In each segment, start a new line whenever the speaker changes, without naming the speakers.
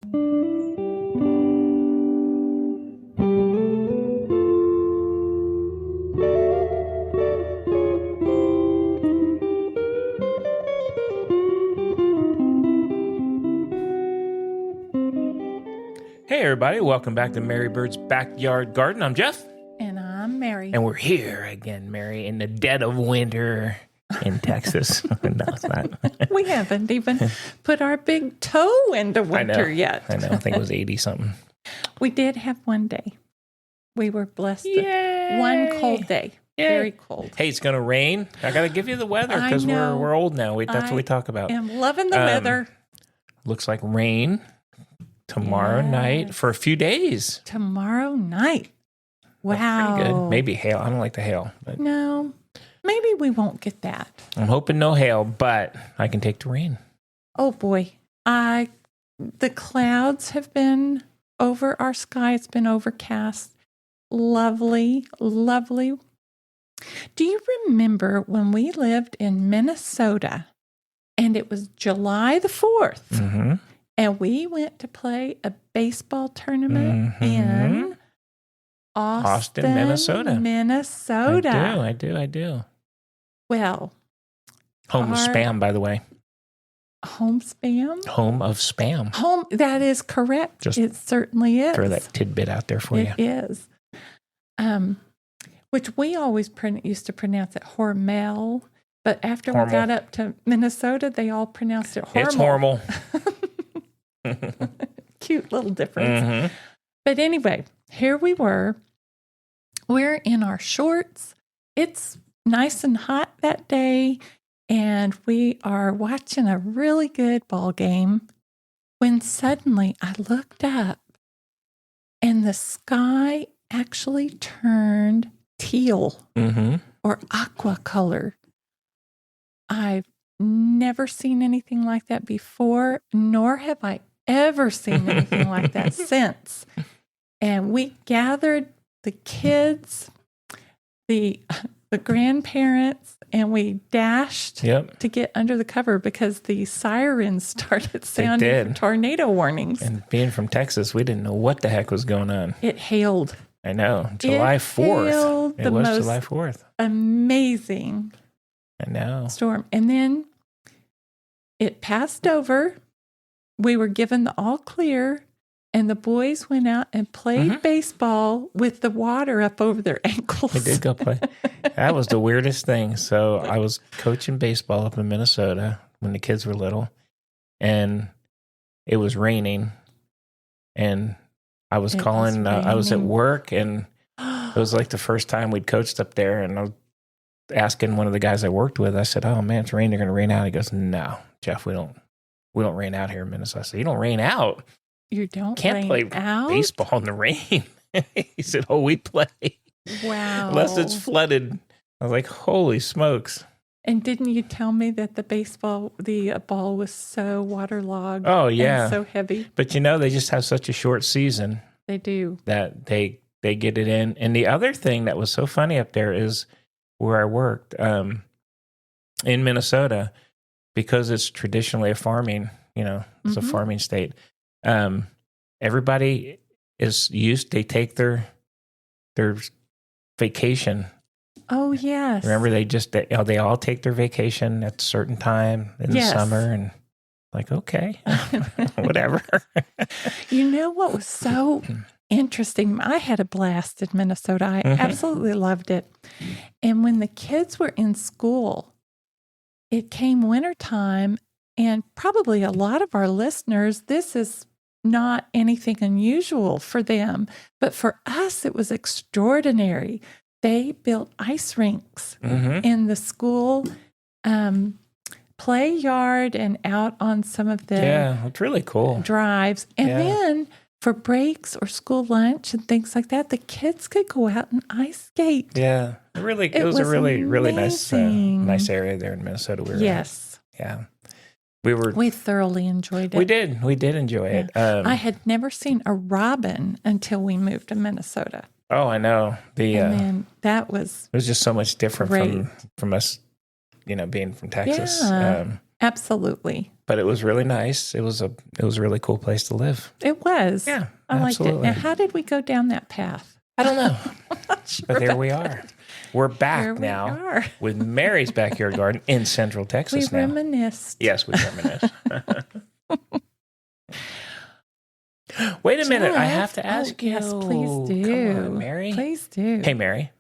Hey everybody, welcome back to Mary Bird's Backyard Garden. I'm Jeff.
And I'm Mary.
And we're here again, Mary, in the dead of winter in Texas. No, it's not.
We haven't even put our big toe into winter yet.
I know. I think it was 80 something.
We did have one day. We were blessed with
Yay!
one cold day.
Yay!
Very cold.
Hey, it's going to rain. I got to give you the weather because we're old now. That's what we talk about.
I'm loving the weather.
Looks like rain tomorrow night for a few days.
Tomorrow night. Wow.
Pretty good. Maybe hail. I don't like the hail. But
no, maybe we won't get that.
I'm hoping no hail, but I can take the rain.
Oh boy. The clouds have been over our sky. It's been overcast. Lovely, lovely. Do you remember when we lived in Minnesota and it was July the 4th?
Mm-hmm.
And we went to play a baseball tournament in Austin,
Minnesota. I do.
Well.
Home of Spam, by the way.
Home Spam?
Home of Spam.
That is correct. It certainly is.
Throw that tidbit out there for you.
It is. Which we always used to pronounce it Hormel. But after we got up to Minnesota, they all pronounced it Hormel.
It's Hormel.
Cute little difference. Mm-hmm. But anyway, here we were. We're in our shorts. It's nice and hot that day, and we are watching a really good ball game when suddenly I looked up and the sky actually turned teal or aqua color. I've never seen anything like that before, nor have I ever seen anything like that since. And we gathered the kids, the grandparents, and we dashed to get under the cover because the sirens started sounding for tornado warnings.
And being from Texas, we didn't know what the heck was going on.
It hailed.
I know. July 4th. It was July 4th.
Amazing.
I know.
Storm. And then it passed over. We were given the all clear, and the boys went out and played baseball with the water up over their ankles.
They did go play. That was the weirdest thing. So I was coaching baseball up in Minnesota when the kids were little, and it was raining, and I was I was at work, and it was like the first time we'd coached up there, and I was asking one of the guys I worked with, I said, "Oh man, it's raining. They're going to rain out." He goes, "No, Jeff, we don't rain out here in Minnesota." I said, "You don't rain out.
You
can't play baseball in the rain." He said, "Oh, we play.
Wow.
Unless it's flooded." I was like, "Holy smokes!"
And didn't you tell me that the ball was so waterlogged?
Oh yeah,
and so heavy.
But they just have such a short season.
They do
that they get it in. And the other thing that was so funny up there is where I worked in Minnesota, because it's traditionally a farming, it's a farming state. Everybody is they take their vacation.
Oh yes.
Remember they all take their vacation at a certain time in the summer, and like, okay, whatever.
You know what was so interesting? I had a blast in Minnesota. I absolutely loved it. And when the kids were in school, it came wintertime, and probably a lot of our listeners, this is not anything unusual for them, but for us, it was extraordinary. They built ice rinks in the school play yard and out on some of the
it's really cool
drives. And then for breaks or school lunch and things like that, the kids could go out and ice skate.
Yeah, it was a really nice area there in Minnesota. We
thoroughly enjoyed it.
We did enjoy it.
I had never seen a robin until we moved to Minnesota.
Oh, I know.
And then that was
it was just so much different from us, being from Texas.
Yeah, absolutely.
but it was really nice. It was a really cool place to live.
It was.
Yeah,
I
absolutely.
liked it. Now, how did we go down that path?
I don't know.
Sure
But there
about
we
that.
are. We're back
Here we
now
are.
with Mary's backyard garden in Central
We
Texas now.
reminisced.
Yes, we reminisce. Wait a minute. I have to ask you.
Yes, please do.
Come on, Mary.
Please do.
Hey, Mary.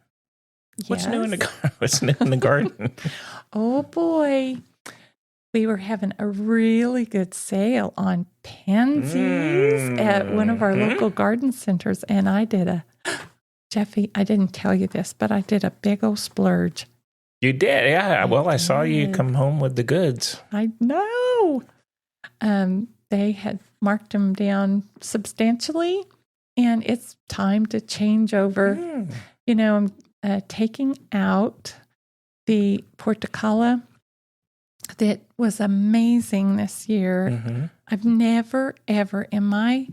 What's new in the
Yes.
What's new in the garden?
Oh boy. We were having a really good sale on pansies at one of our local garden centers. And I did Jeffy, I didn't tell you this, but I did a big old splurge.
You did, yeah. Well, I saw you
did.
come home with the goods.
I know. They had marked them down substantially, and it's time to change over. You know, I'm taking out the portocala that was amazing this year. I've never, ever in my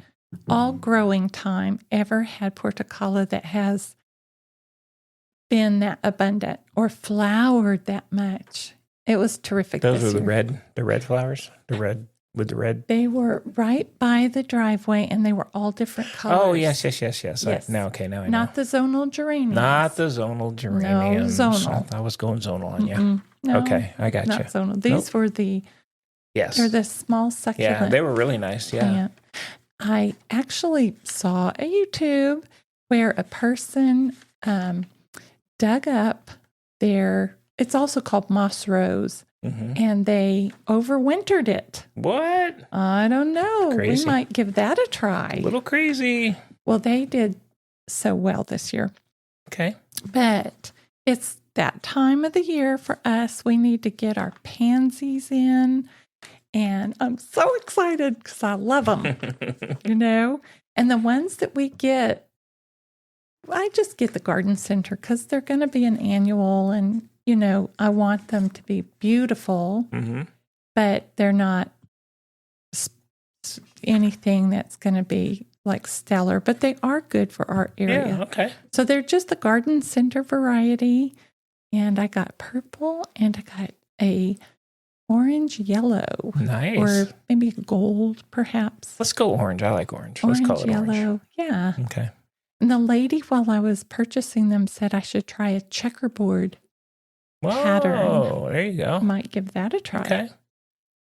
all growing time ever had portocala that has been that abundant or flowered that much. It was terrific.
Those
this
were
year.
the red flowers, the red with the red.
They were right by the driveway, and they were all different colors.
Oh, yes.
Yes.
Now I know.
Not the zonal geraniums.
Not the zonal geraniums.
No, zonal.
I was going zonal on you.
No,
Okay, I got
not
you.
zonal. These were they're the small succulent.
Yeah, they were really nice. Yeah.
plant. I actually saw a YouTube where a person dug up it's also called moss rose, and they overwintered it.
What?
I don't know.
Crazy.
We might give that a try.
A little crazy.
Well, they did so well this year.
Okay.
But it's that time of the year for us. We need to get our pansies in. And I'm so excited because I love them, you know. And the ones that we get, I just get the garden center because they're going to be an annual. And, you know, I want them to be beautiful, but they're not anything that's going to be like stellar, but they are good for our area.
Yeah, okay.
So they're just the garden center variety. And I got purple and I got a orange yellow.
Nice.
Or maybe gold, perhaps.
Let's go orange. I like orange. Let's call it
yellow.
orange.
Yeah.
Okay.
And the lady, while I was purchasing them, said I should try a checkerboard pattern.
Oh, there you go.
Might give that a try.
Okay.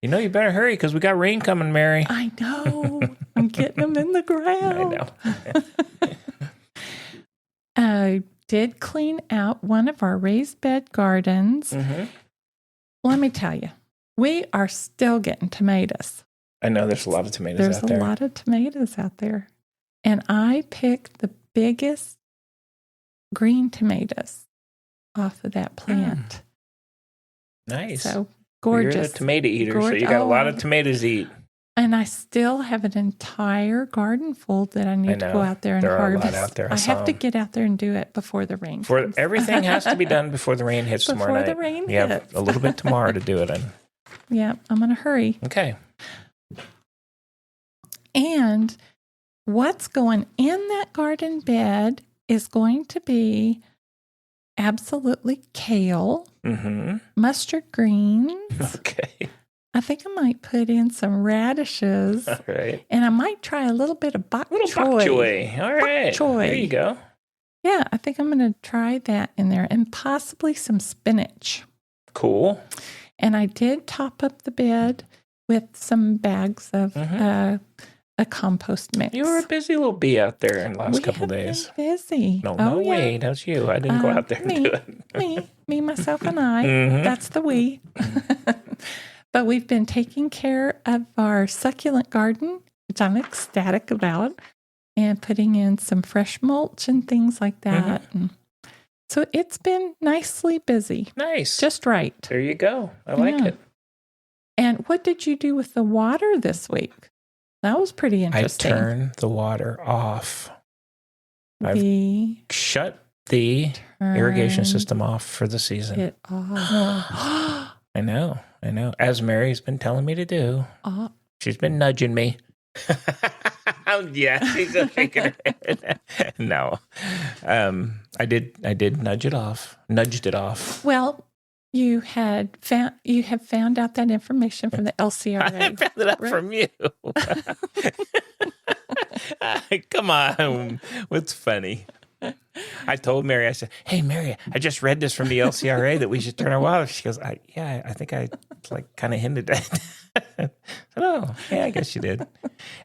You know, you better hurry because we got rain coming, Mary.
I know. I'm getting them in the ground.
I know.
I did clean out one of our raised bed gardens. Let me tell you, we are still getting tomatoes.
I know there's a lot of tomatoes
There's
out there.
a lot of tomatoes out there. And I picked the biggest green tomatoes off of that plant.
Nice.
So gorgeous.
You're the tomato eater, so you got a lot of tomatoes to eat.
And I still have an entire garden full that I need to go out there and
there
harvest.
Are a lot out there.
I have to get out there and do it before the rain comes.
Everything has to be done before the rain hits tomorrow night.
Before the rain
You have
hits.
a little bit tomorrow to do it in.
Yeah, I'm going to hurry.
Okay.
And what's going in that garden bed is going to be absolutely kale, mustard greens.
Okay.
I think I might put in some radishes.
All right.
And I might try a little bit of bok choy.
Bok choy. All right.
Bok choy.
There you go.
Yeah, I think I'm going to try that in there and possibly some spinach.
Cool.
And I did top up the bed with some bags of a compost mix.
You were a busy little bee out there in the last couple of days.
Been busy.
No, wait, that's you. I didn't go out there and do it.
Me, myself, and I. That's the we. But we've been taking care of our succulent garden, which I'm ecstatic about, and putting in some fresh mulch and things like that. And so it's been nicely busy.
Nice.
Just right.
There you go. I like it.
And what did you do with the water this week? That was pretty interesting.
I turned the water off. I've shut the irrigation system off for the season.
It off.
I know. As Mary's been telling me to do. She's been nudging me. Yeah, she's shaking her head. No. I did nudged it off.
Well, you have found out that information from the LCRA.
I found it out
right?
from you. Come on. What's funny? I told Mary, I said, "Hey, Mary, I just read this from the LCRA that we should turn our wild." She goes, I think I like kind of hinted at it. I said, "Oh, yeah, I guess you did."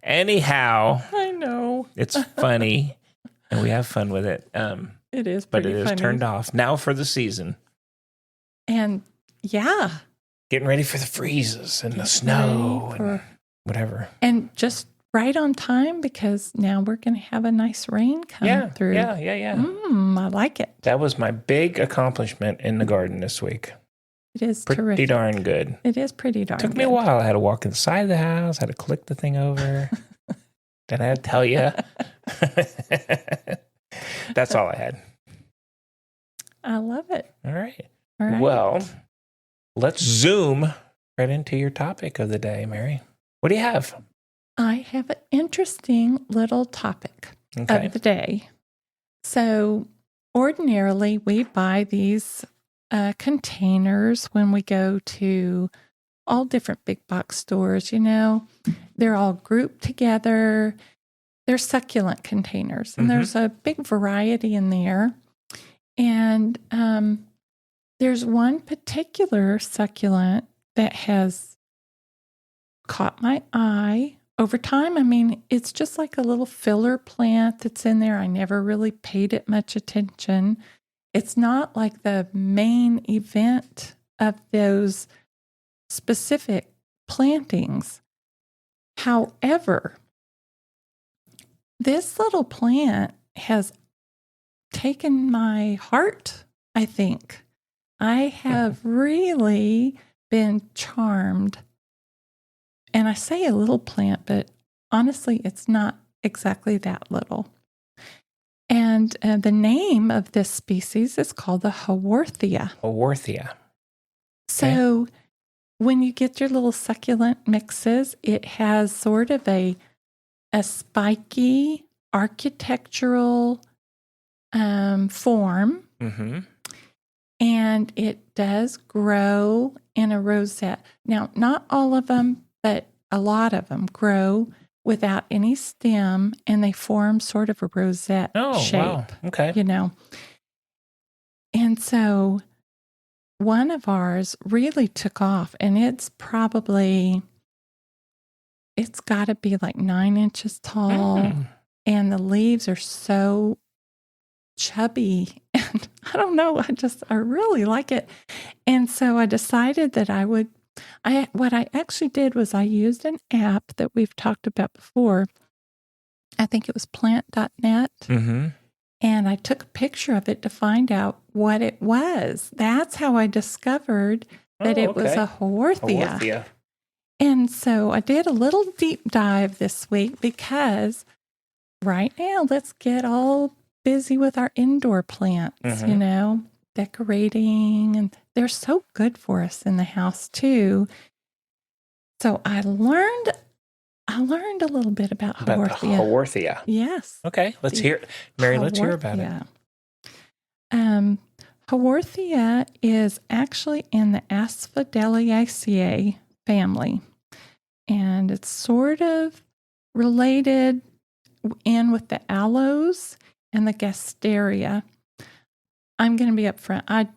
Anyhow,
I know.
it's funny and we have fun with it.
It is
but
pretty
it is
funny.
turned off now for the season.
And yeah.
Getting ready for the freezes and the snow and whatever.
And just right on time because now we're going to have a nice rain come through.
Yeah.
I like it.
That was my big accomplishment in the garden this week.
It is
pretty
terrific.
Darn good.
It is pretty darn good.
Took me a while. I had to walk inside the house. I had to click the thing over. Then I had to tell you. That's all I had.
I love it.
All right.
All right.
Well, let's zoom right into your topic of the day, Mary. What do you have?
I have an interesting little topic of the day. So ordinarily we buy these containers when we go to all different big box stores, they're all grouped together. They're succulent containers and there's a big variety in there. And there's one particular succulent that has caught my eye over time. I mean, it's just like a little filler plant that's in there. I never really paid it much attention. It's not like the main event of those specific plantings. However, this little plant has taken my heart, I think. I have really been charmed. And I say a little plant, but honestly, it's not exactly that little. And the name of this species is called the Haworthia.
Haworthia.
So when you get your little succulent mixes, it has sort of a spiky architectural form.
Mm-hmm.
And it does grow in a rosette. Now, not all of them, but a lot of them grow without any stem, and they form sort of a rosette shape.
Wow. Okay.
And so one of ours really took off, and it's got to be like 9 inches tall, and the leaves are so chubby, and I don't know, I really like it. And so I decided that what I actually did was I used an app that we've talked about before. I think it was plant.net.
Mm-hmm.
And I took a picture of it to find out what it was. That's how I discovered that it was a Haworthia. And so I did a little deep dive this week because right now, let's get all busy with our indoor plants, decorating, and they're so good for us in the house too. So I learned a little bit about Haworthia.
Haworthia.
Yes.
Okay, let's hear it. Mary, let's hear about it.
Haworthia is actually in the Asphodeliaceae family, and it's sort of related in with the aloes and the gasteria. I'm going to be upfront. I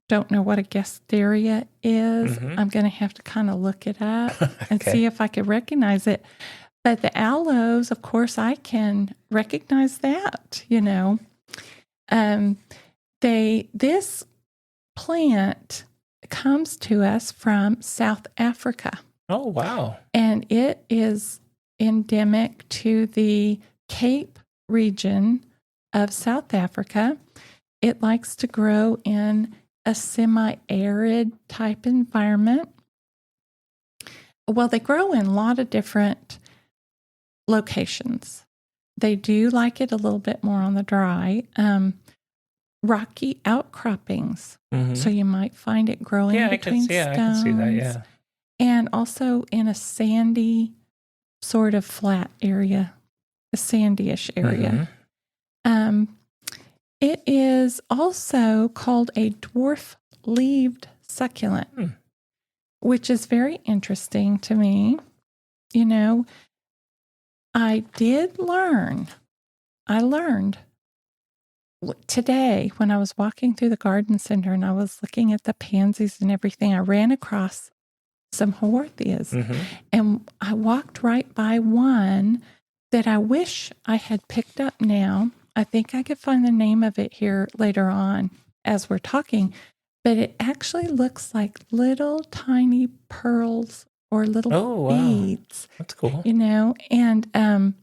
don't know what a gasteria is. I'm going to have to kind of look it up and see if I can recognize it. But the aloes, of course, I can recognize that, This plant comes to us from South Africa.
Oh, wow.
And it is endemic to the Cape region of South Africa. It likes to grow in a semi-arid type environment. Well, they grow in a lot of different locations. They do like it a little bit more on the dry. Rocky outcroppings. So you might find it growing between stones.
I can see that, yeah.
And also in a sandy sort of flat area, a sandy-ish area. It is also called a dwarf-leaved succulent, which is very interesting to me. You know, I learned today when I was walking through the garden center and I was looking at the pansies and everything, I ran across some Haworthias. And I walked right by one that I wish I had picked up now. I think I could find the name of it here later on as we're talking, but it actually looks like little tiny pearls or little beads.
That's cool.
You know, and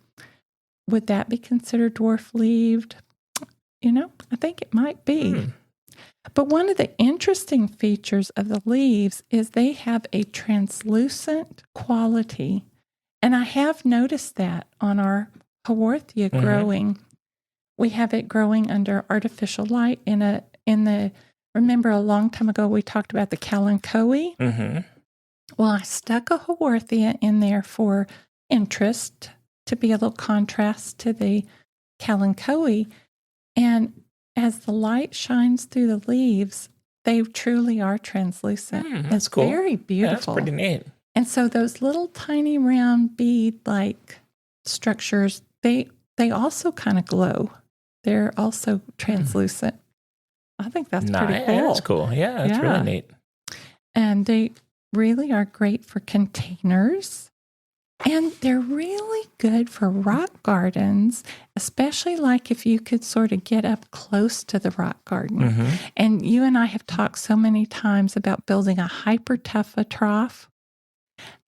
would that be considered dwarf-leaved? You know, I think it might be. But one of the interesting features of the leaves is they have a translucent quality. And I have noticed that on our Haworthia growing. We have it growing under artificial light remember a long time ago we talked about the kalanchoe? Well, I stuck a Haworthia in there for interest to be a little contrast to the kalanchoe. And as the light shines through the leaves, they truly are translucent.
That's cool.
Very beautiful.
That's pretty neat.
And so those little tiny round bead-like structures, they also kind of glow. They're also translucent. I think that's pretty cool.
That's cool. Yeah, that's really neat.
And they really are great for containers. And they're really good for rock gardens, especially like if you could sort of get up close to the rock garden. And you and I have talked so many times about building a hyper-tuffa trough.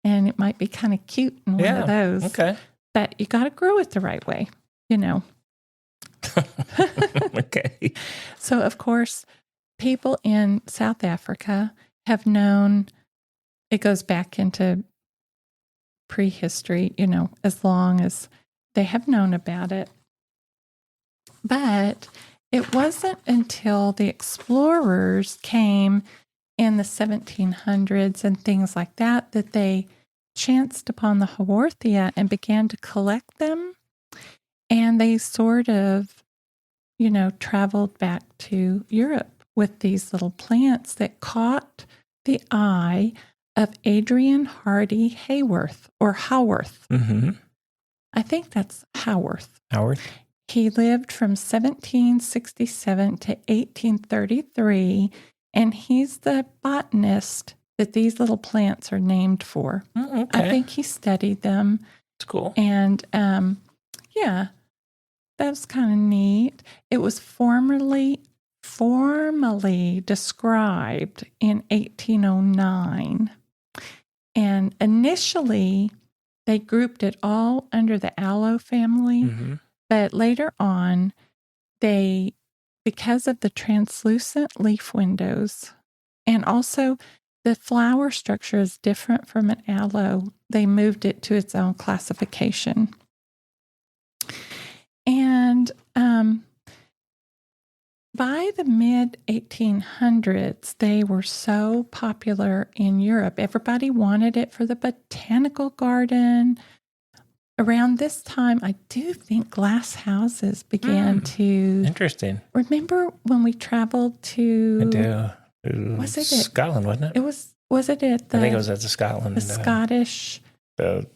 And it might be kind of cute in one of those.
Okay.
But you got to grow it the right way, you know.
Okay.
So, of course, people in South Africa have known, it goes back into prehistory, you know, as long as they have known about it. But it wasn't until the explorers came in the 1700s and things like that that they chanced upon the Haworthia and began to collect them. And they sort of, you know, traveled back to Europe with these little plants that caught the eye of Adrian Hardy Haworth or Haworth. I think that's Haworth. He lived from 1767 to 1833, and he's the botanist that these little plants are named for. I think he studied them.
That's cool.
And yeah, that's kind of neat. It was formally described in 1809. And initially, they grouped it all under the aloe family. But later on, because of the translucent leaf windows, and also the flower structure is different from an aloe, they moved it to its own classification. And by the mid-1800s, they were so popular in Europe. Everybody wanted it for the botanical garden. Around this time, I do think glass houses began to...
Interesting.
Remember when we traveled to...
I do.
Was it
Scotland, wasn't it?
Was it at the...
I think it was at the Scotland.
The Scottish...
The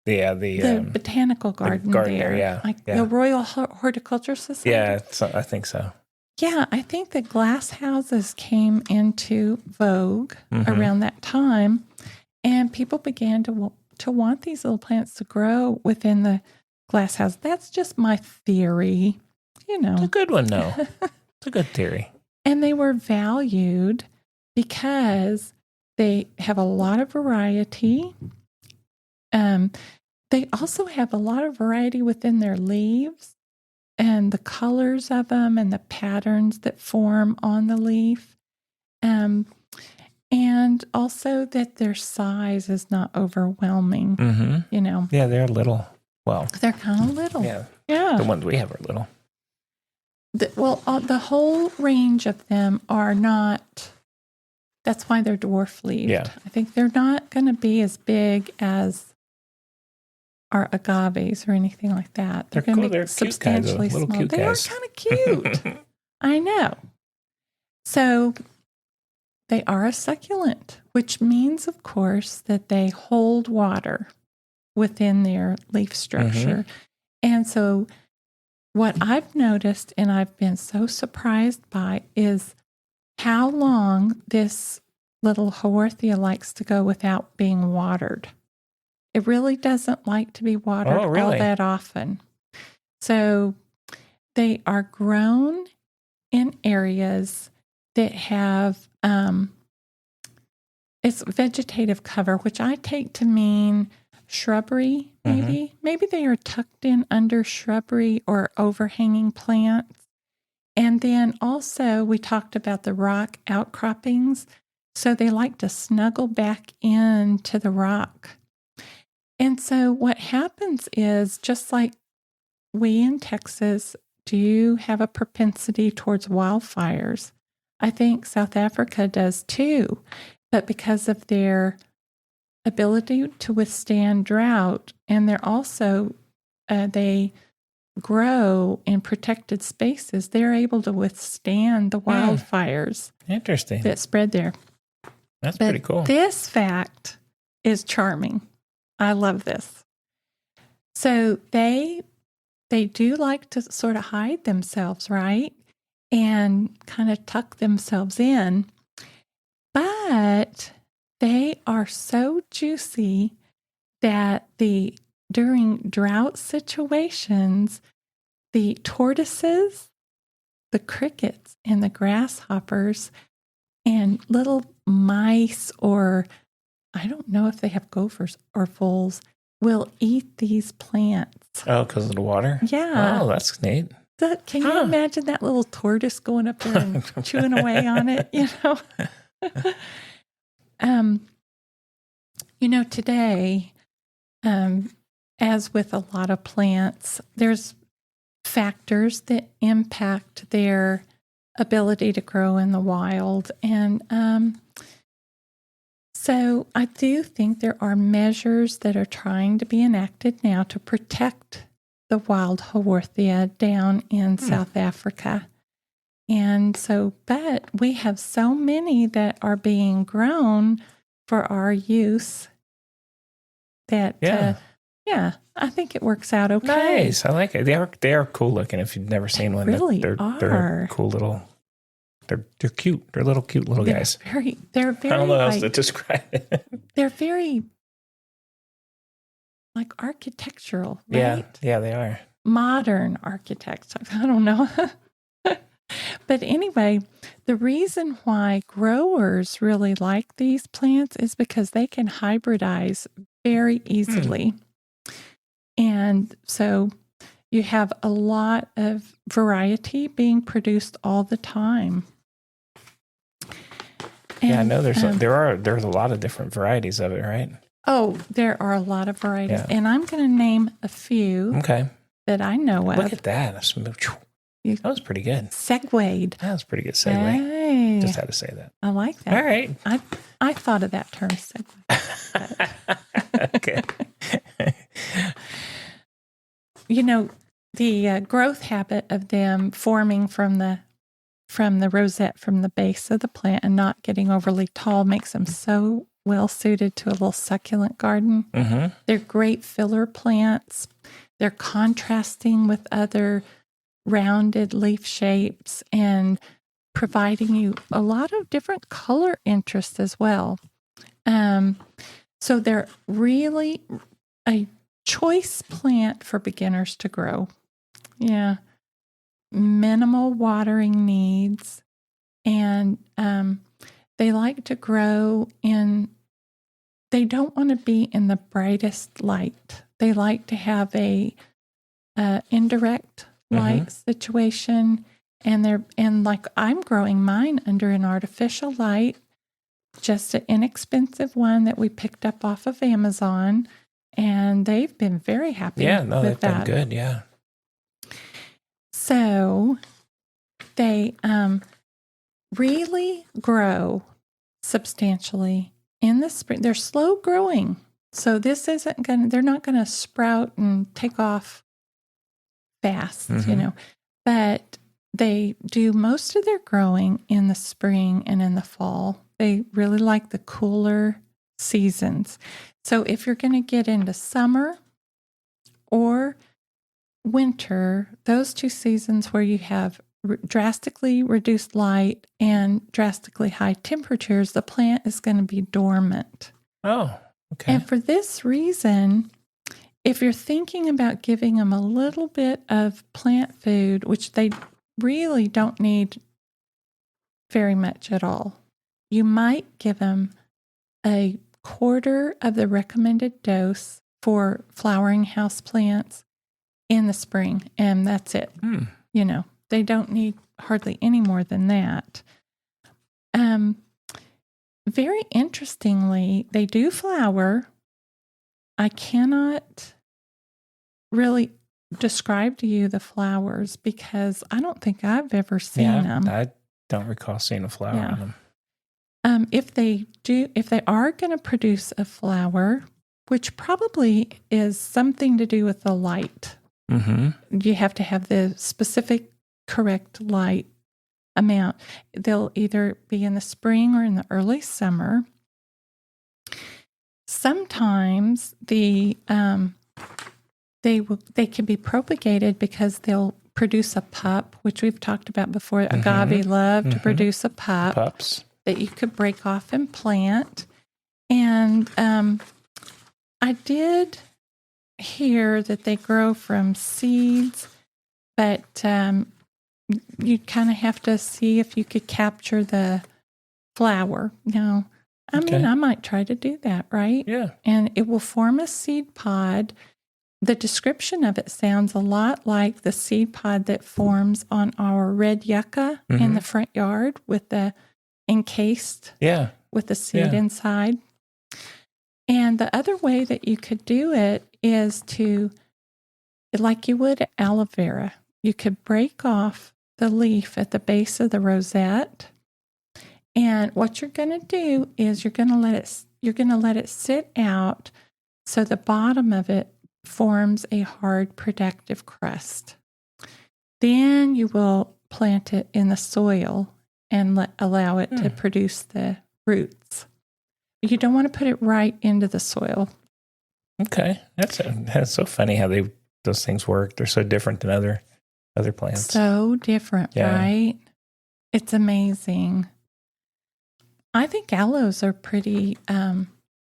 botanical garden there. The Royal Horticultural Society.
Yeah, I think so.
Yeah, I think the glass houses came into vogue around that time, and people began to want these little plants to grow within the glass house. That's just my theory, you know.
It's a good one, though. It's a good theory.
And they were valued because they have a lot of variety. They also have a lot of variety within their leaves and the colors of them and the patterns that form on the leaf. And also that their size is not overwhelming, you know.
Yeah, they're little. Well,
they're kind of little.
Yeah.
The
ones we have are little.
The whole range of them are not, that's why they're dwarf-leaved.
Yeah.
I think they're not going to be as big as our agaves or anything like that. They're going to be substantially small. They are kind of cute. I know. So they are a succulent, which means, of course, that they hold water within their leaf structure. And so what I've noticed, and I've been so surprised by, is how long this little Haworthia likes to go without being watered. It really doesn't like to be watered all that often. So they are grown in areas that have it's vegetative cover, which I take to mean shrubbery, maybe. Maybe they are tucked in under shrubbery or overhanging plants. And then also we talked about the rock outcroppings. So they like to snuggle back into the rock. And so what happens is, just like we in Texas do have a propensity towards wildfires, I think South Africa does too. But because of their ability to withstand drought, and they're also, they grow in protected spaces, they're able to withstand the wildfires that spread there.
That's pretty cool.
This fact is charming. I love this. So they do like to sort of hide themselves, right? And kind of tuck themselves in. But they are so juicy that during drought situations, the tortoises, the crickets, and the grasshoppers, and little mice, or I don't know if they have gophers or voles, will eat these plants.
Oh, because of the water?
Yeah.
Oh, that's neat.
Can you imagine that little tortoise going up there and chewing away on it, you know? Today, as with a lot of plants, there's factors that impact their ability to grow in the wild. And so I do think there are measures that are trying to be enacted now to protect the wild Haworthia down in South Africa. And so, but we have so many that are being grown for our use that, I think it works out okay.
Nice. I like it. They are cool looking. If you've never seen one, they're cool little. They're cute. They're cute little guys.
They're very.
I don't know how else to describe it.
They're very like architectural, right?
Yeah, they are.
Modern architects. I don't know. But anyway, the reason why growers really like these plants is because they can hybridize very easily. And so you have a lot of variety being produced all the time. And,
I know there's a lot of different varieties of it, right?
Oh, there are a lot of varieties. And I'm going to name a few that I know of.
Look at that. That was pretty good.
Segued.
That was a pretty good segue.
Hey.
Just had to say that.
I like that.
All right.
I thought of that term, segue.
Okay.
The growth habit of them forming from the rosette, from the base of the plant, and not getting overly tall makes them so well suited to a little succulent garden. They're great filler plants. They're contrasting with other rounded leaf shapes and providing you a lot of different color interests as well. So they're really a choice plant for beginners to grow. Yeah. Minimal watering needs. And they like to grow they don't want to be in the brightest light. They like to have a indirect light situation. And like I'm growing mine under an artificial light, just an inexpensive one that we picked up off of Amazon. And they've been very happy with that.
Been good, yeah.
So they really grow substantially in the spring. They're slow growing. So they're not going to sprout and take off fast, but They do most of their growing in the spring and in the fall. They really like the cooler seasons. So if you're going to get into summer or winter, those two seasons where you have drastically reduced light and drastically high temperatures, the plant is going to be dormant.
Oh, okay.
And for this reason, if you're thinking about giving them a little bit of plant food, which they really don't need very much at all, you might give them a quarter of the recommended dose for flowering house plants in the spring, and that's it. You know, they don't need hardly any more than that. Very interestingly, they do flower. I cannot really describe to you the flowers because I don't think I've ever seen them.
I don't recall seeing a flower on them.
If they are going to produce a flower, which probably is something to do with the light. You have to have the specific correct light amount. They'll either be in the spring or in the early summer. Sometimes they can be propagated because they'll produce a pup, which we've talked about before. Agave love to produce a pup.
Pups.
That you could break off and plant. And I did hear that they grow from seeds, but you kind of have to see if you could capture the flower. Now, I mean, I might try to do that, right?
Yeah.
And it will form a seed pod. The description of it sounds a lot like the seed pod that forms on our red yucca in the front yard with the encased with the seed inside. And the other way that you could do it is to, like you would aloe vera, you could break off the leaf at the base of the rosette. And what you're going to do is you're going to let it sit out so the bottom of it forms a hard protective crust. Then you will plant it in the soil and allow it to produce the roots. You don't want to put it right into the soil.
Okay. That's so funny how those things work. They're so different than other plants.
So different, right? It's amazing. I think aloes are pretty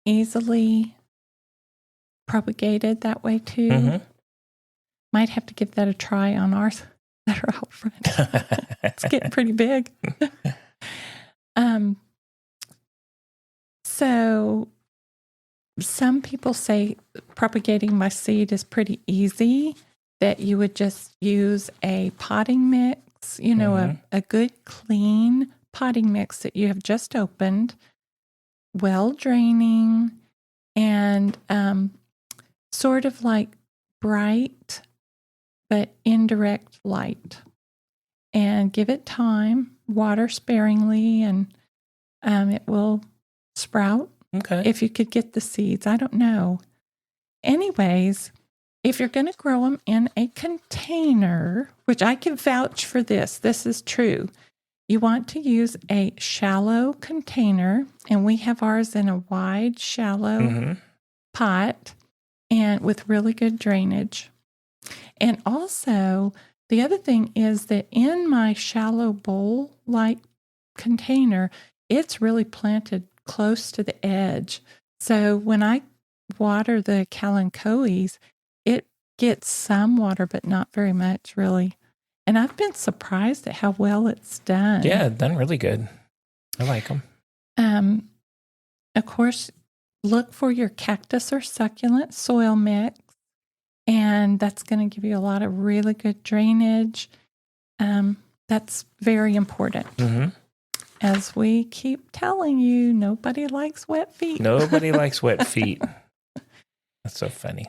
easily propagated that way too. Might have to give that a try on ours that are out front. It's getting pretty big. So some people say propagating by seed is pretty easy, that you would just use a potting mix, a good clean potting mix that you have just opened, well draining, and sort of like bright but indirect light. And give it time, water sparingly, and it will sprout.
Okay.
If you could get the seeds. I don't know. Anyways, if you're going to grow them in a container, which I can vouch for this is true. You want to use a shallow container, and we have ours in a wide, shallow pot and with really good drainage. And also, the other thing is that in my shallow bowl-like container, it's really planted close to the edge. So when I water the kalanchoes, it gets some water, but not very much, really. And I've been surprised at how well it's done.
Yeah, done really good. I like them.
Of course, look for your cactus or succulent soil mix, and that's going to give you a lot of really good drainage. That's very important. As we keep telling you, nobody likes wet feet.
Nobody likes wet feet. That's so funny.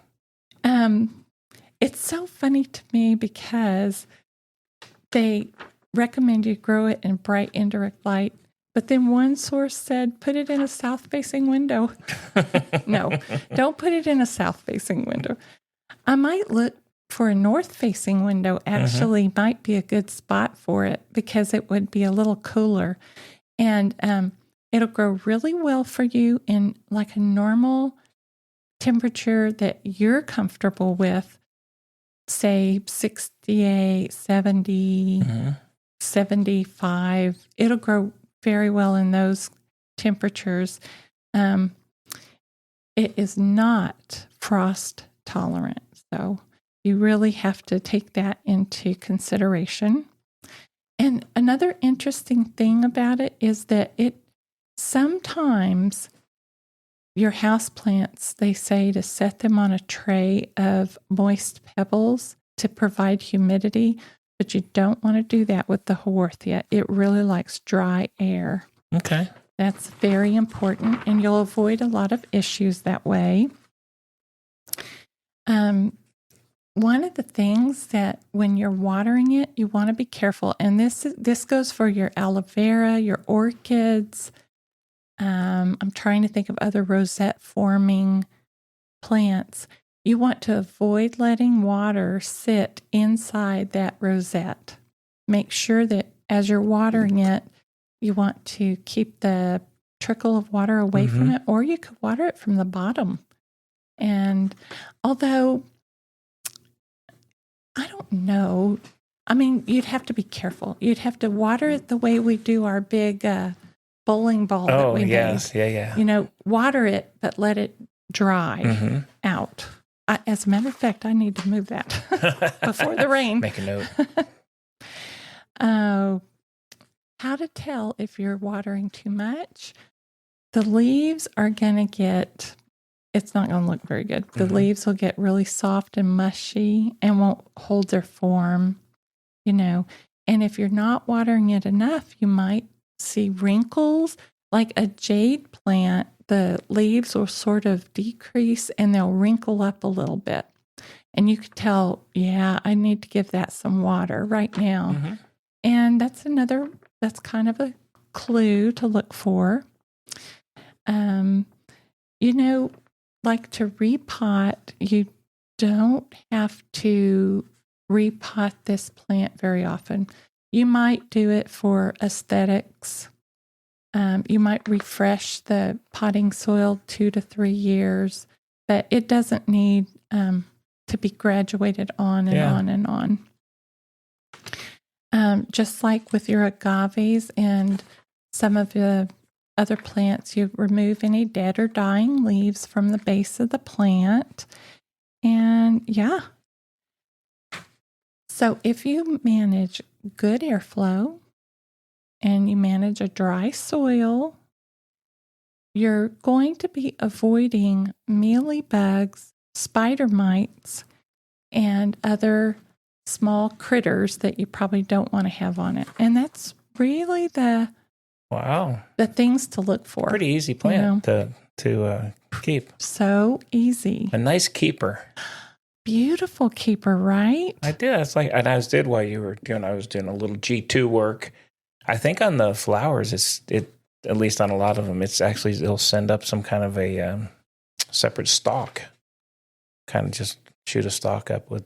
It's so funny to me because they recommend you grow it in bright indirect light, but then one source said, put it in a south-facing window. No, don't put it in a south-facing window. I might look for a north-facing window actually might be a good spot for it because it would be a little cooler. And it'll grow really well for you in like a normal temperature that you're comfortable with, say 68, 70, 75. It'll grow very well in those temperatures. It is not frost tolerant, so you really have to take that into consideration. And another interesting thing about it is that it sometimes your houseplants, they say to set them on a tray of moist pebbles to provide humidity, but you don't want to do that with the Haworthia. It really likes dry air.
Okay.
That's very important, and you'll avoid a lot of issues that way. One of the things that when you're watering it, you want to be careful, and this goes for your aloe vera, your orchids. I'm trying to think of other rosette-forming plants. You want to avoid letting water sit inside that rosette. Make sure that as you're watering it, you want to keep the trickle of water away from it, or you could water it from the bottom. And although, I don't know, I mean, you'd have to be careful. You'd have to water it the way we do our big bowling ball that we made.
Yeah.
You know, water it, but let it dry out. As a matter of fact, I need to move that before the rain.
Make a note.
How to tell if you're watering too much? The leaves are going to get, it's not going to look very good. The leaves will get really soft and mushy and won't hold their form, you know. And if you're not watering it enough, you might see wrinkles. Like a jade plant, the leaves will sort of decrease and they'll wrinkle up a little bit. And you could tell, yeah, I need to give that some water right now. And that's kind of a clue to look for. You know, like to repot, you don't have to repot this plant very often. You might do it for aesthetics. You might refresh the potting soil 2 to 3 years, but it doesn't need to be graduated on and on and on. Just like with your agaves and some of the other plants, you remove any dead or dying leaves from the base of the plant. And so if you manage good airflow and you manage a dry soil, you're going to be avoiding mealybugs, spider mites, and other small critters that you probably don't want to have on it. And that's really the things to look for.
Pretty easy plant to keep.
So easy.
A nice keeper.
Beautiful keeper, right?
I did. It's like, and I did while you were doing. I was doing a little G2 work. I think on the flowers, it at least on a lot of them, it's actually it'll send up some kind of a separate stalk. Kind of just shoot a stalk up with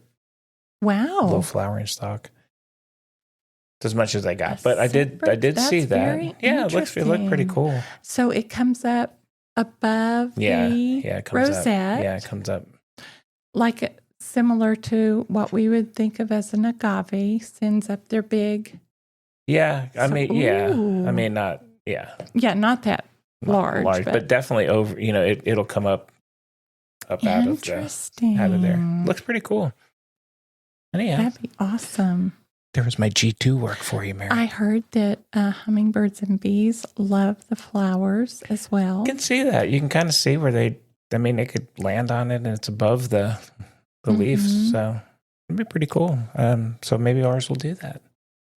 a little flowering stalk. As much as I got, but I did see that. Yeah, it looked pretty cool.
So it comes up above the
it comes
rosette.
Up. Yeah, it comes up
like similar to what we would think of as an agave, sends up their big.
Yeah, I mean, not
not that large,
but definitely over. You know, it'll come up out of there. Looks pretty cool. Anyhow,
that'd be awesome.
There was my G2 work for you, Mary.
I heard that hummingbirds and bees love the flowers as well.
You can see that. You can kind of see where they could land on it and it's above the leaves. So it'd be pretty cool. So maybe ours will do that.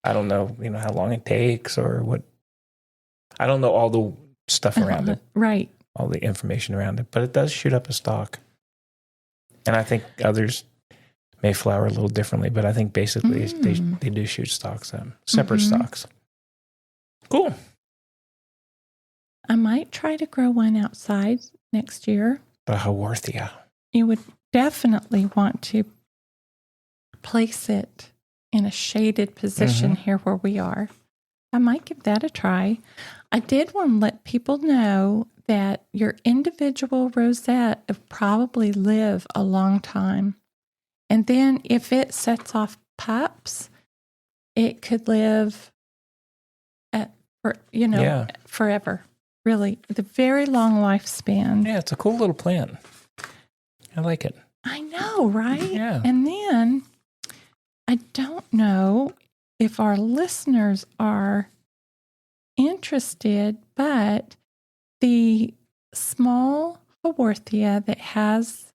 I don't know, how long it takes or what. I don't know all the stuff around it.
Right.
All the information around it. But it does shoot up a stalk. And I think others may flower a little differently, but I think basically they do shoot stalks, separate stalks. Cool.
I might try to grow one outside next year.
The Haworthia.
You would definitely want to place it in a shaded position here where we are. I might give that a try. I did want to let people know that your individual rosette will probably live a long time. And then if it sets off pups, it could live forever. Really, the very long lifespan.
Yeah, it's a cool little plant. I like it.
I know, right?
Yeah.
And then I don't know if our listeners are interested, but the small Haworthia that has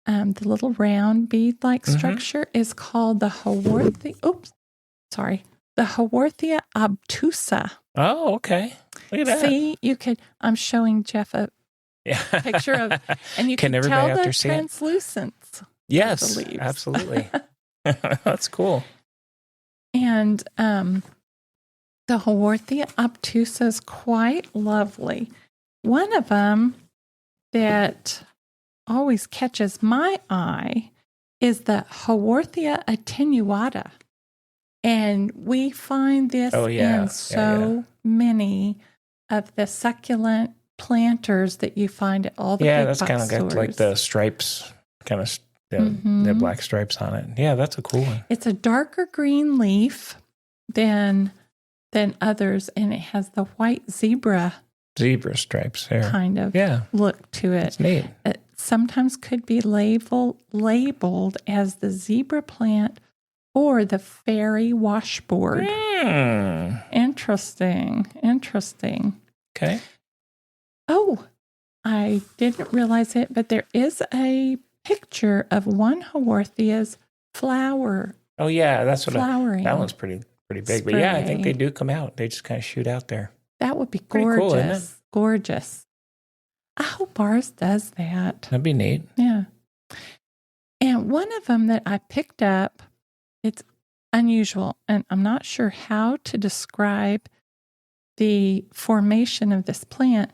the little round bead-like structure is called the Haworthia. The Haworthia obtusa.
Oh, okay. Look at that.
See, I'm showing Jeff a picture of, and you can tell the translucence.
Yes, absolutely. That's cool.
And the Haworthia obtusa is quite lovely. One of them that always catches my eye is the Haworthia attenuata. And we find this in so many of the succulent planters that you find at all the big box stores. Yeah, that's kind of got
like the stripes, kind of the black stripes on it. Yeah, that's a cool one.
It's a darker green leaf than others, and it has the white zebra
stripes there.
Kind of look to it.
It's neat.
It sometimes could be labeled as the zebra plant or the fairy washboard. Interesting.
Okay.
Oh, I didn't realize it, but there is a picture of one Haworthia's flower.
Oh yeah, that's what
flowering.
That one's pretty big. Spray. But yeah, I think they do come out. They just kind of shoot out there.
That would be gorgeous.
Cool, isn't it?
Gorgeous. I hope ours does that.
That'd be neat.
Yeah. And one of them that I picked up, it's unusual, and I'm not sure how to describe the formation of this plant.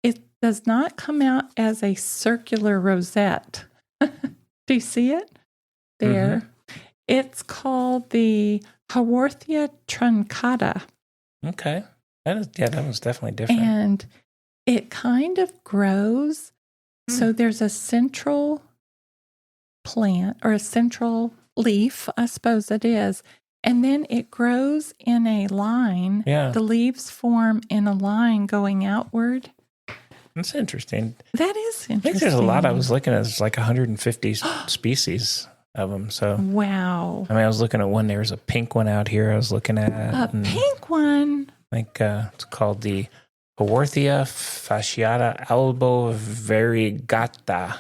It does not come out as a circular rosette. Do you see it? There. It's called the Haworthia truncata.
Okay. That was definitely different.
And it kind of grows. So there's a central plant or a central leaf, I suppose it is. And then it grows in a line.
Yeah.
The leaves form in a line going outward.
That's interesting.
That is interesting.
I think there's a lot. I was looking at there's like 150 species of them. So
wow.
I mean, I was looking at one. There's a pink one out here. I was looking at
a pink one.
I think it's called the Haworthia fasciata albo variegata.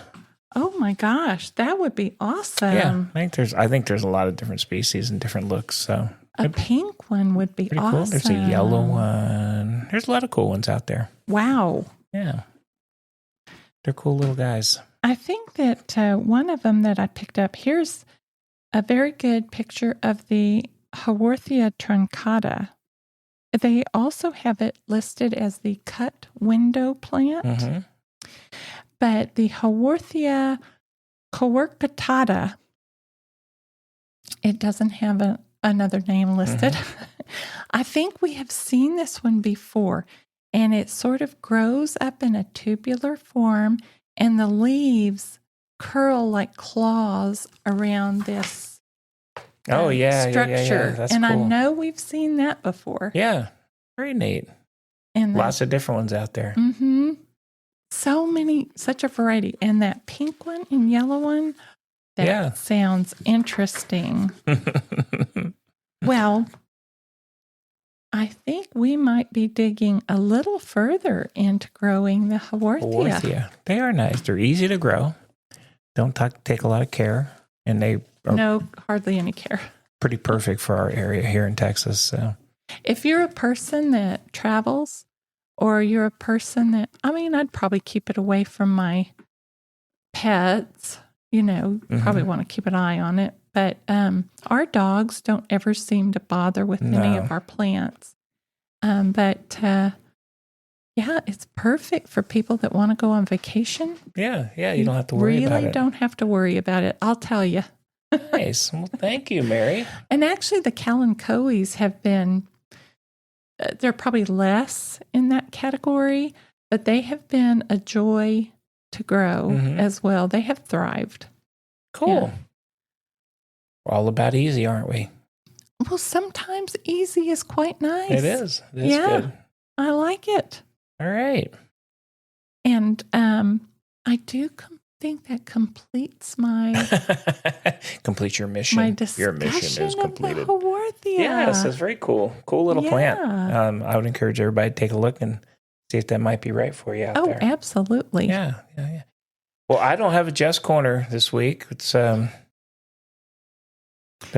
Oh my gosh, that would be awesome.
Yeah, I think there's a lot of different species and different looks. So
a pink one would be awesome.
Cool. There's a yellow one. There's a lot of cool ones out there.
Wow.
Yeah, they're cool little guys.
I think that one of them that I picked up, here's a very good picture of the Haworthia truncata. They also have it listed as the cut window plant. But the Haworthia coercitata, it doesn't have another name listed. I think we have seen this one before, and it sort of grows up in a tubular form, and the leaves curl like claws around this structure.
Yeah. That's
and
cool.
I know we've seen that before.
Yeah, very neat.
And
lots of different ones out there.
So many, such a variety. And that pink one and yellow one, that sounds interesting. Well, I think we might be digging a little further into growing the Haworthia.
They are nice. They're easy to grow. Don't take a lot of care. And they are
hardly any care.
Pretty perfect for our area here in Texas. So,
if you're a person that travels, or you're a person that, I'd probably keep it away from my pets, probably want to keep an eye on it. But our dogs don't ever seem to bother with any of our plants. It's perfect for people that want to go on vacation.
Yeah, you don't have to worry about it.
Really don't have to worry about it. I'll tell you.
Nice. Well, thank you, Mary.
And actually, the kalanchoes have been, they're probably less in that category, but they have been a joy to grow as well. They have thrived.
Cool. Yeah. We're all about easy, aren't we?
Well, sometimes easy is quite nice.
It is. It is good.
I like it.
All right.
And I do think that completes my...
Complete your mission.
My discussion
your mission is completed.
Of the Haworthia.
Yes, it's very cool. Cool little plant. I would encourage everybody to take a look and see if that might be right for you out there.
Oh, absolutely.
Yeah. Well, I don't have a Jeff's Corner this week. It's been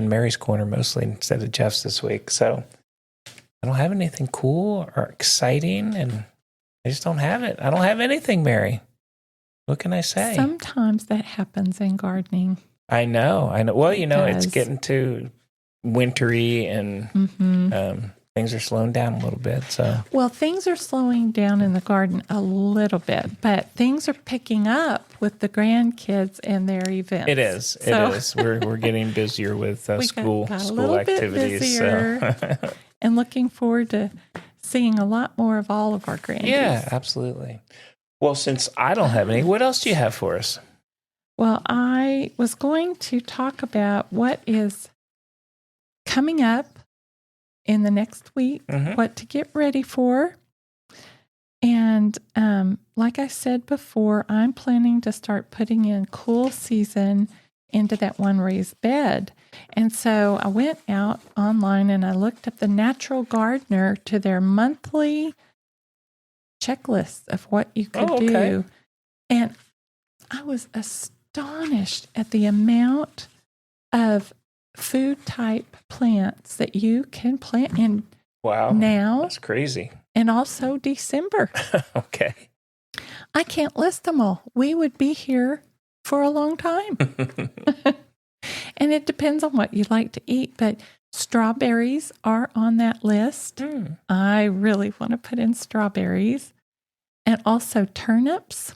Mary's Corner mostly instead of Jeff's this week. So I don't have anything cool or exciting, and I just don't have it. I don't have anything, Mary. What can I say?
Sometimes that happens in gardening.
I know. Well, it's getting to wintry, and things are slowing down a little bit. So,
well, things are slowing down in the garden a little bit, but things are picking up with the grandkids and their events.
It is.
So,
it is. We're getting busier with school activities.
And looking forward to seeing a lot more of all of our grandkids.
Yeah, absolutely. Well, since I don't have any, what else do you have for us?
Well, I was going to talk about what is coming up in the next week, what to get ready for. And like I said before, I'm planning to start putting in cool season into that one raised bed. And so I went out online and I looked up the Natural Gardener to their monthly checklist of what you could do. And I was astonished at the amount of food type plants that you can plant in now.
That's crazy.
And also December.
Okay.
I can't list them all. We would be here for a long time. And it depends on what you like to eat, but strawberries are on that list. I really want to put in strawberries. And also turnips.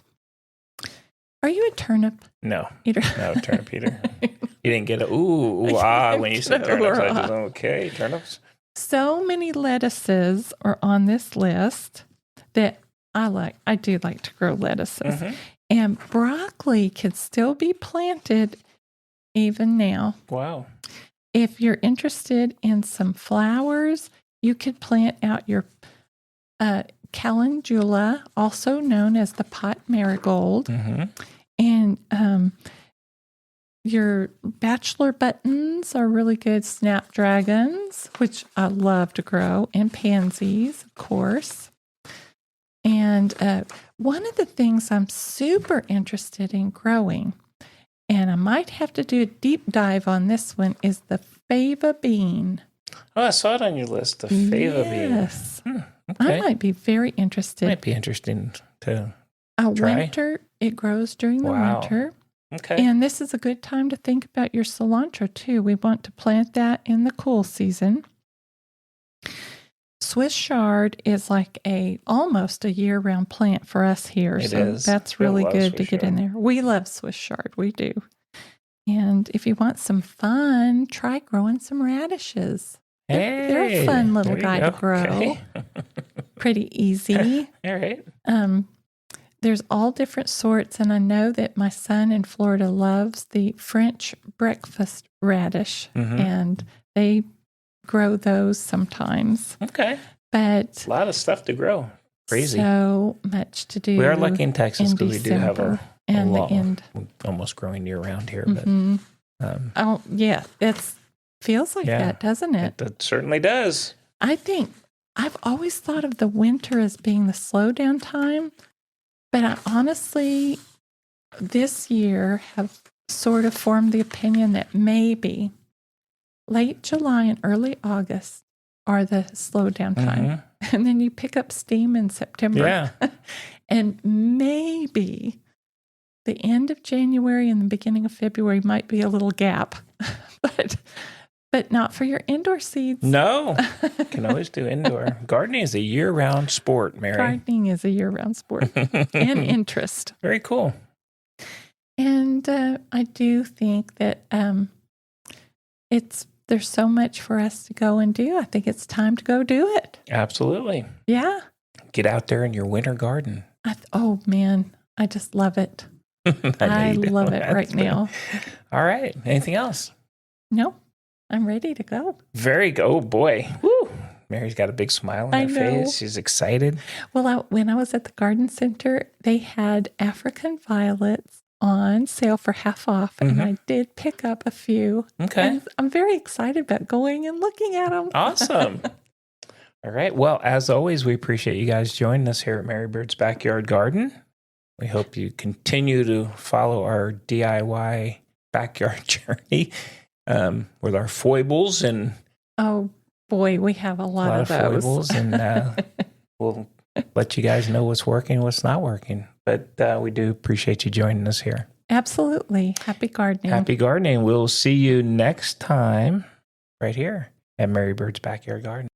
Are you a turnip eater?
No, turnip eater. You didn't get when you said turnips. I just, okay, turnips.
So many lettuces are on this list that I like. I do like to grow lettuces. And broccoli can still be planted even now.
Wow.
If you're interested in some flowers, you could plant out your calendula, also known as the pot marigold. And your bachelor buttons are really good. Snapdragons, which I love to grow, and pansies, of course. And one of the things I'm super interested in growing, and I might have to do a deep dive on this one, is the fava bean.
Oh, I saw it on your list, the fava bean.
Yes.
Okay.
I might be very interested.
Might be interesting to try.
Winter, it grows during the winter.
Okay.
And this is a good time to think about your cilantro, too. We want to plant that in the cool season. Swiss chard is like almost a year-round plant for us here.
It
so
is.
That's really good to get in there. We love Swiss chard. We do. And if you want some fun, try growing some radishes. They're a fun little guy to grow. Okay. Pretty easy.
All right.
There's all different sorts, and I know that my son in Florida loves the French breakfast radish, and they grow those sometimes.
Okay.
But
a lot of stuff to grow. Crazy.
So much to do.
We are lucky in Texas because we do have a long, almost growing year round here. But
it feels like that, doesn't it?
It certainly does.
I think I've always thought of the winter as being the slowdown time, but I honestly, this year, have sort of formed the opinion that maybe late July and early August are the slowdown time. And then you pick up steam in September.
Yeah.
And maybe the end of January and the beginning of February might be a little gap. But not for your indoor seeds.
No. Can always do indoor. Gardening is a year-round sport, Mary.
Gardening is a year-round sport. And interest.
Very cool.
And I do think that there's so much for us to go and do. I think it's time to go do it.
Absolutely.
Yeah.
Get out there in your winter garden.
Oh, man. I just love it. I love it right now.
All right. Anything else?
No, I'm ready to go.
Oh, boy. Woo. Mary's got a big smile on her face. She's excited.
Well, when I was at the garden center, they had African violets on sale for half off, and I did pick up a few.
Okay.
And I'm very excited about going and looking at them.
Awesome. All right. Well, as always, we appreciate you guys joining us here at Mary Bird's Backyard Garden. We hope you continue to follow our DIY backyard journey with our foibles and...
Oh, boy, we have a lot of those.
Foibles, and we'll let you guys know what's working, what's not working. But we do appreciate you joining us here.
Absolutely. Happy gardening.
Happy gardening. We'll see you next time right here at Mary Bird's Backyard Garden.